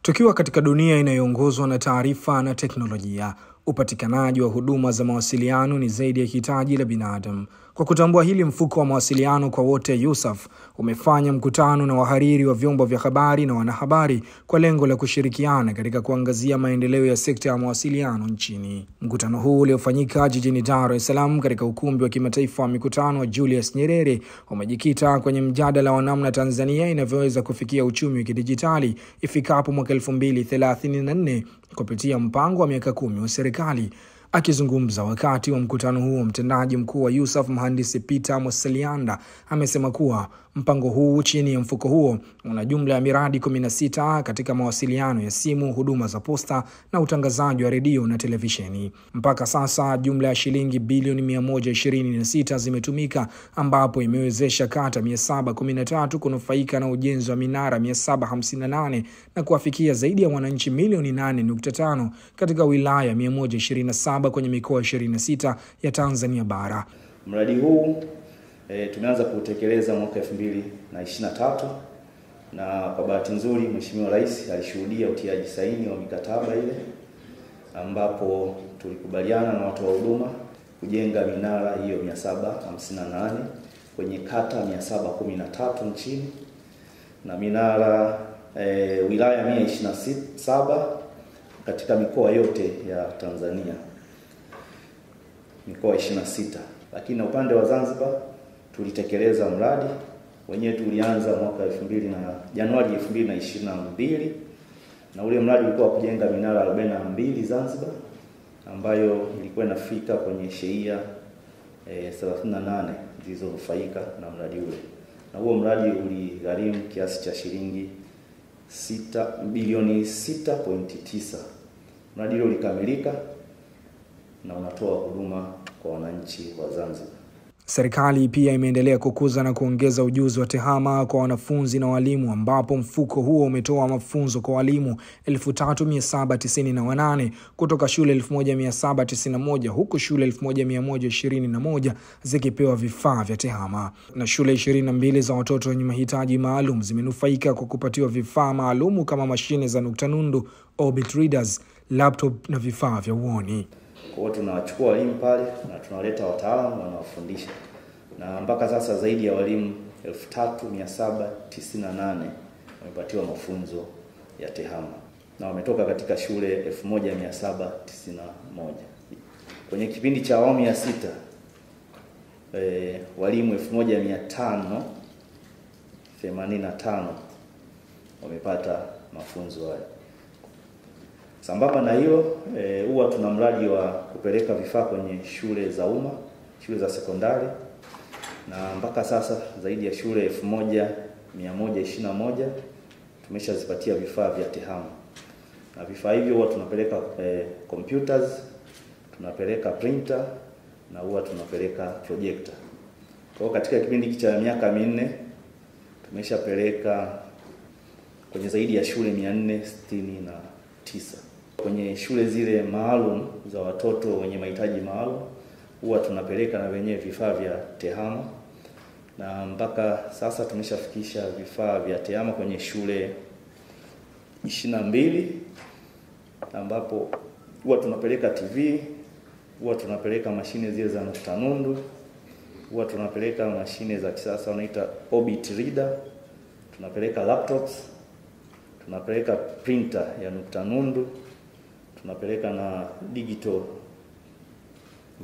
Tukiwa katika dunia inayoongozwa na taarifa na teknolojia, upatikanaji wa huduma za mawasiliano ni zaidi ya hitaji la binadamu. Kwa kutambua hili, mfuko wa mawasiliano kwa wote USAF umefanya mkutano na wahariri wa vyombo vya habari na wanahabari kwa lengo la kushirikiana katika kuangazia maendeleo ya sekta ya mawasiliano nchini. Mkutano huu uliofanyika jijini Dar es Salaam katika ukumbi wa kimataifa wa mikutano wa Julius Nyerere umejikita kwenye mjadala wa namna Tanzania inavyoweza kufikia uchumi wa kidijitali ifikapo mwaka 2034 kupitia mpango wa miaka 10 wa serikali. Akizungumza wakati wa mkutano huo, mtendaji mkuu wa USAF Mhandisi Peter Moselianda amesema kuwa mpango huu chini ya mfuko huo una jumla ya miradi 16 katika mawasiliano ya simu, huduma za posta na utangazaji wa redio na televisheni. Mpaka sasa jumla ya shilingi bilioni 126 zimetumika, ambapo imewezesha kata 713 kunufaika na ujenzi wa minara 758 na kuwafikia zaidi ya wananchi milioni 8.5 katika wilaya 127 kwenye mikoa 26 ya Tanzania bara. Mradi huu tumeanza kutekeleza mwaka 2023 na kwa bahati nzuri Mheshimiwa Rais alishuhudia utiaji saini wa mikataba ile, ambapo tulikubaliana na watu wa huduma kujenga minara hiyo 758 kwenye kata 713 nchini na minara wilaya 127 katika mikoa yote ya Tanzania, mikoa 26. Lakini upande wa Zanzibar tulitekeleza mradi wenyewe, tulianza mwaka Januari 2022 na ule mradi ulikuwa kujenga minara 42 Zanzibar, ambayo ilikuwa inafika kwenye shehia 38 zilizonufaika na mradi ule. Na huo mradi uligharimu kiasi cha shilingi bilioni 6.9. Mradi ule ulikamilika na unatoa huduma kwa wananchi wa Zanzibar. Serikali pia imeendelea kukuza na kuongeza ujuzi wa tehama kwa wanafunzi na walimu, ambapo mfuko huo umetoa mafunzo kwa walimu 3798 kutoka shule 1791 huku shule 1121 zikipewa vifaa vya tehama, na shule 22 za watoto wenye mahitaji maalum zimenufaika kwa kupatiwa vifaa maalum kama mashine za nukta nundu, orbit readers, laptop na vifaa vya uoni. Kwa hiyo tunawachukua walimu pale na tunawaleta wataalamu wanawafundisha. Na mpaka sasa zaidi ya walimu 3798 wamepatiwa mafunzo ya tehama na wametoka katika shule 1791. Kwenye kipindi cha awamu ya 6 walimu 1585 wamepata mafunzo hayo. Sambamba na hilo, huwa tuna mradi wa kupeleka vifaa kwenye shule za umma, shule za sekondari, na mpaka sasa zaidi ya shule 1121 tumeshazipatia vifaa vya tehama. Na vifaa hivyo huwa tunapeleka computers, tunapeleka printer na huwa tunapeleka projector. Kwa katika kipindi cha miaka 4 tumeshapeleka kwenye zaidi ya shule 469. Kwenye shule zile maalum za watoto wenye mahitaji maalum huwa tunapeleka na wenyewe vifaa vya tehama, na mpaka sasa tumeshafikisha vifaa vya tehama kwenye shule 22, ambapo huwa tunapeleka TV, huwa tunapeleka mashine zile za nukta nundu, huwa tunapeleka mashine za kisasa wanaita orbit reader, tunapeleka laptops, tunapeleka printer ya nukta nundu, tunapeleka na digital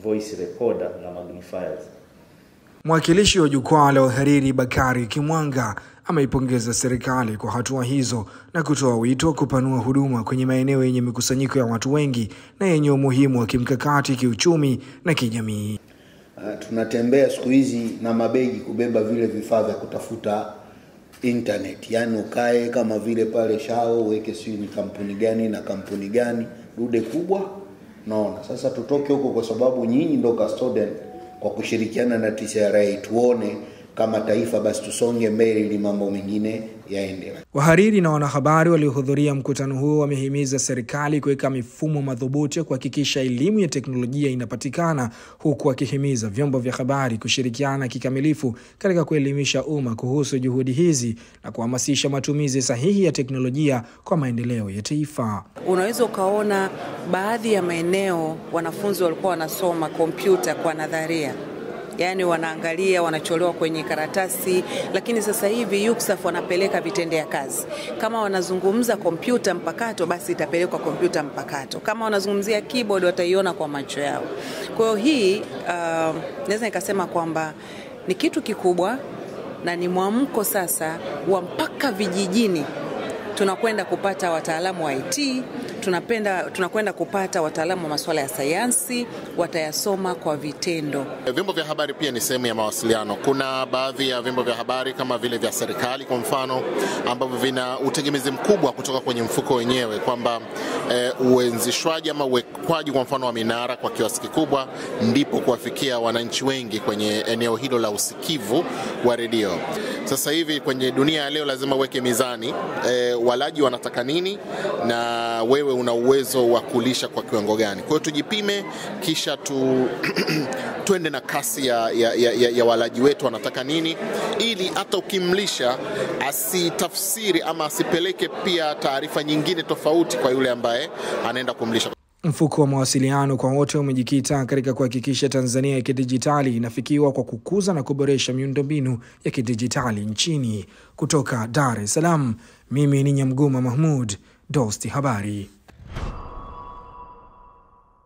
voice recorder na magnifiers. Mwakilishi wa jukwaa la uhariri Bakari Kimwanga ameipongeza serikali kwa hatua hizo na kutoa wito kupanua huduma kwenye maeneo yenye mikusanyiko ya watu wengi na yenye umuhimu wa kimkakati, kiuchumi na kijamii. Tunatembea siku hizi na mabegi kubeba vile vifaa vya kutafuta internet, yani ukae kama vile pale Shao uweke sio ni kampuni gani na kampuni gani, dude kubwa. Naona sasa tutoke huko, kwa sababu nyinyi ndio custodian, kwa kushirikiana na TCRA tuone kama taifa basi tusonge mbele ili mambo mengine yaende. Wahariri na wanahabari waliohudhuria mkutano huo wamehimiza serikali kuweka mifumo madhubuti kuhakikisha elimu ya teknolojia inapatikana, huku wakihimiza vyombo vya habari kushirikiana kikamilifu katika kuelimisha umma kuhusu juhudi hizi na kuhamasisha matumizi sahihi ya teknolojia kwa maendeleo ya taifa. Unaweza ukaona baadhi ya maeneo wanafunzi walikuwa wanasoma kompyuta kwa nadharia. Yaani wanaangalia, wanacholewa kwenye karatasi, lakini sasa hivi UCSAF wanapeleka vitendea kazi. Kama wanazungumza kompyuta mpakato, basi itapelekwa kompyuta mpakato. Kama wanazungumzia keyboard, wataiona kwa macho yao. Kwa hiyo hii naweza nikasema kwamba ni kitu kikubwa na ni mwamko sasa wa mpaka vijijini. Tunakwenda kupata wataalamu wa IT, tunakwenda kupata wataalamu wa masuala ya sayansi, watayasoma kwa vitendo. Vyombo vya habari pia ni sehemu ya mawasiliano. Kuna baadhi ya vyombo vya habari kama vile vya serikali kwa mfano ambavyo vina utegemezi mkubwa kutoka kwenye mfuko wenyewe, kwamba uanzishwaji ama uwekwaji kwa mfano wa minara kwa kiasi kikubwa ndipo kuwafikia wananchi wengi kwenye eneo hilo la usikivu wa redio. Sasa hivi kwenye dunia ya leo lazima uweke mizani, walaji wanataka nini na wewe una uwezo wa kulisha kwa kiwango gani. Kwa hiyo tujipime, kisha tuende na kasi ya walaji wetu wanataka nini, ili hata ukimlisha asitafsiri ama asipeleke pia taarifa nyingine tofauti kwa yule ambaye anaenda kumlisha. Mfuko wa mawasiliano kwa wote umejikita katika kuhakikisha Tanzania ya kidijitali inafikiwa kwa kukuza na kuboresha miundombinu ya kidijitali nchini. Kutoka Dar es Salaam, mimi ni Nyamguma Mahmud, Dosti Habari.